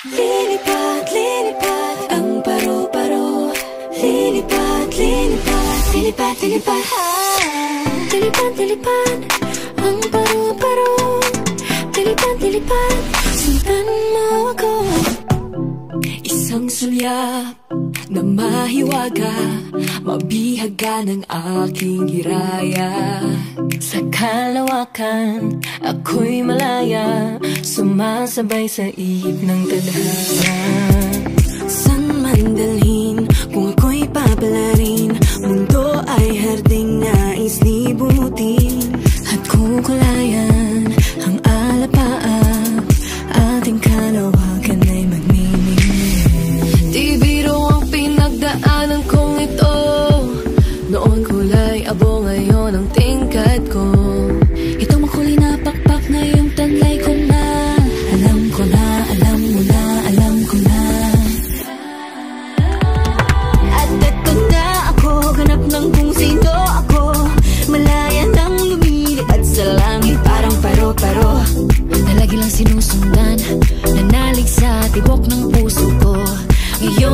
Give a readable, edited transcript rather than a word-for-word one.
Lilipad, lilipad ang paru-paro. Lilipad, lilipad, lilipad, lilipad. Lilipad, lilipad ang paru-paro. Lilipad, lilipad, sundan mo ako. Isang sulyap na mahiwaga, mabihaga ng aking hiraya. Sa kalawakan, ako'y malaya, sumasabay sa ihip ng tadhana. San man dalhin, kung ako'y papalarin, mundo ay harding nais libutin. At kukulayan ang alapaap, ating kalawakan ay magniningning. Di biro ang pinagdaanan kong ito, noon kulay abo, ngayon ang tingkad ko. Itong makulay na pakpak na yung tanlay ko na. Alam ko na, alam mo na, alam ko na. At eto na ako, ganap ng kung sino ako. Malaya nang lumilipad sa langit, parang paro-paro na lagi lang sinusundan, nanalig sa tibok ng puso ko. Ngayon